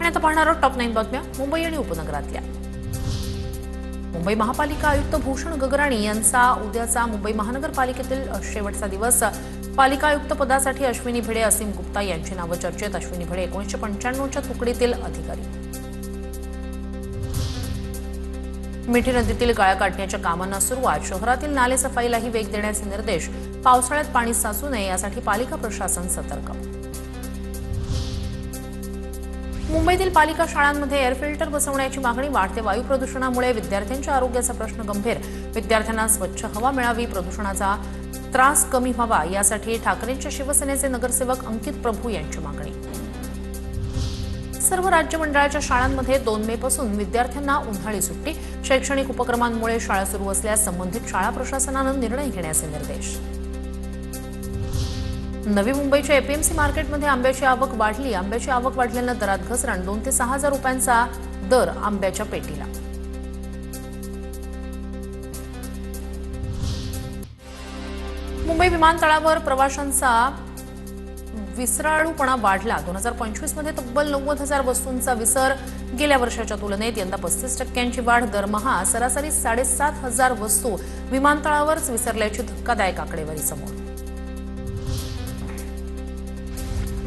आता पाहणार आहोत टॉप 9 बातम्या मुंबई आणि उपनगरातल्या। मुंबई महापालिका आयुक्त भूषण गगराणी यांचा उद्याचा मुंबई महानगरपालिकेतील शेवटचा दिवस। पालिका आयुक्त पदासाठी अश्विनी भिडे, असीम गुप्ता यांची नावं चर्चेत। अश्विनी भिडे 1995 च्या तुकडीतील अधिकारी। मिठी नदीतील गाळा काढण्याच्या कामांना सुरुवात। शहरातील नाले सफाईलाही वेग देण्याचे निर्देश। पावसाळ्यात पाणी साचू नये यासाठी पालिका प्रशासन सतर्क। मुंबईतील पालिका शाळांमध्ये एअर फिल्टर बसवण्याची मागणी। वाढते वायू प्रदूषणामुळे विद्यार्थ्यांच्या आरोग्याचा प्रश्न गंभीर। विद्यार्थ्यांना स्वच्छ हवा मिळावी, प्रदूषणाचा त्रास कमी व्हावा यासाठी ठाकरेंच्या शिवसेनेचे नगरसेवक अंकित प्रभू यांची मागणी। सर्व राज्य मंडळाच्या शाळांमध्ये 2 मे पासून विद्यार्थ्यांना उन्हाळी सुट्टी। शैक्षणिक उपक्रमांमुळे शाळा सुरू असल्यास संबंधित शाळा प्रशासनानं निर्णय घेण्याचे निर्देश। नवी मुंबईच्या एपीएमसी मार्केटमध्ये आंब्याची आवक वाढली। आंब्याची आवक वाढल्यानं दरात घसरण। 2 ते 6 हजार रुपयांचा दर आंब्याच्या पेटीला। मुंबई विमानतळावर प्रवाशांचा विसराळूपणा वाढला। 2025 मध्ये तब्बल 90,000 वस्तूंचा विसर। गेल्या वर्षाच्या तुलनेत यंदा 35% वाढ। दरमहा सरासरी 7,500 वस्तू विमानतळावरच विसरल्याची धक्कादायक आकडेवारी समोर।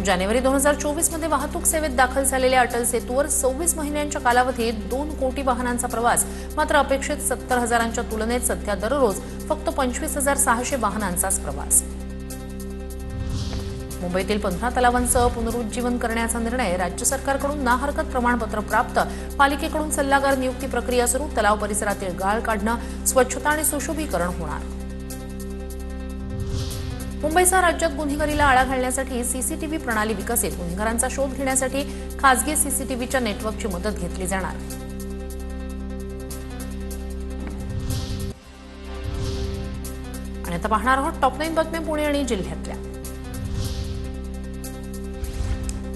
जानेवारी 2024 मध्ये वाहतूक सेवेत दाखल झालेल्या अटल सेतूवर 26 महिन्यांच्या कालावधीत 2 कोटी वाहनांचा प्रवास। मात्र अपेक्षित 70,000च्या तुलनेत सध्या दररोज फक्त 25,600 वाहनांचाच प्रवास। मुंबईतील 15 तलावांचं पुनरुज्जीवन करण्याचा निर्णय। राज्य सरकारकडून ना हरकत प्रमाणपत्र प्राप्त। पालिकेकडून सल्लागार नियुक्ती प्रक्रिया सुरू। तलाव परिसरातील गाळ काढणं, स्वच्छता आणि सुशोभीकरण होणार। मुंबईसह राज्यात गुन्हेगारीला आळा घालण्यासाठी सीसीटीव्ही प्रणाली विकसित। गुन्हेगारांचा शोध घेण्यासाठी खासगी सीसीटीव्हीच्या नेटवर्कची मदत घेतली जाणार। आणि आता पाहणार आहोत टॉप 9 बातम्या पुणे आणि जिल्ह्यातल्या।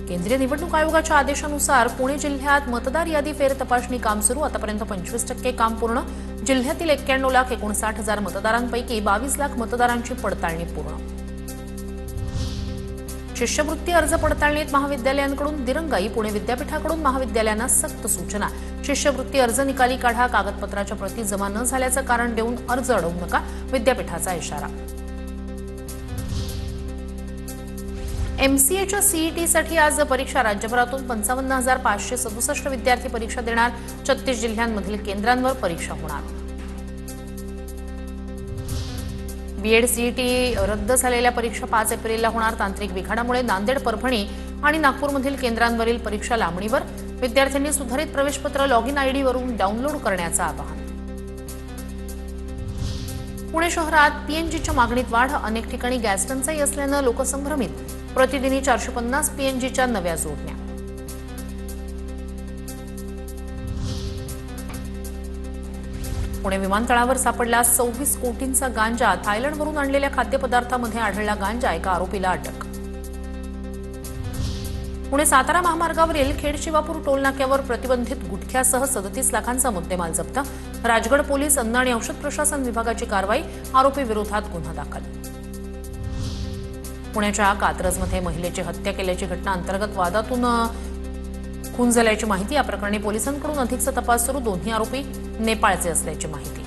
केंद्रीय निवडणूक आयोगाच्या आदेशानुसार पुणे जिल्ह्यात मतदार यादी फेर तपासणी काम सुरू। आतापर्यंत 25% काम पूर्ण। जिल्ह्यातील 91,59,000 मतदारांपैकी 22 लाख मतदारांची पडताळणी पूर्ण। शिष्यवृत्ती अर्ज पडताळणीत महाविद्यालयांकडून दिरंगाई। पुणे विद्यापीठाकडून महाविद्यालयांना सक्त सूचना। शिष्यवृत्ती अर्ज निकाली काढा। कागदपत्राच्या प्रती जमा न झाल्याचं कारण देऊन अर्ज अडवू नका, विद्यापीठाचा इशारा। एमसीएच्या सीईटीसाठी आज परीक्षा। राज्यभरातून 55,567 विद्यार्थी परीक्षा देणार। 36 जिल्ह्यांमधील केंद्रांवर परीक्षा होणार। बीएड सीईटी रद्द झालेल्या परीक्षा 5 एप्रिलला होणार। तांत्रिक बिघाडामुळे नांदेड, परभणी आणि नागपूरमधील केंद्रांवरील परीक्षा लांबणीवर। विद्यार्थ्यांनी सुधारित प्रवेशपत्र लॉगिन आयडी वरून डाउनलोड करण्याचं आवाहन। पुणे शहरात पीएनजीच्या मागणीत वाढ। अनेक ठिकाणी गॅस टंचाई असल्यानं लोक संभ्रमित। प्रतिदिनी 450 पीएनजीच्या नव्या जोडण्या। पुणे विमानतळावर सापडला 26 कोटींचा गांजा। थायलंडवरून आणलेल्या खाद्यपदार्थामध्ये आढळला गांजा। एका आरोपीला अटक। पुणे सातारा महामार्गावरील खेड शिवापूर टोलनाक्यावर प्रतिबंधित गुटख्यासह 37 लाखांचा मुद्देमाल जप्त। राजगड पोलीस, अन्न आणि औषध प्रशासन विभागाची कारवाई। आरोपी विरोधात गुन्हा दाखल। पुण्याच्या कात्रजमध्ये महिलेची हत्या केल्याची घटना अंतर्गत वादातून खून झाल्याची माहिती। या प्रकरणी पोलिसांकडून अधिकचा तपास सुरू। दोन्ही आरोपी नेपाळचे असल्याची माहिती।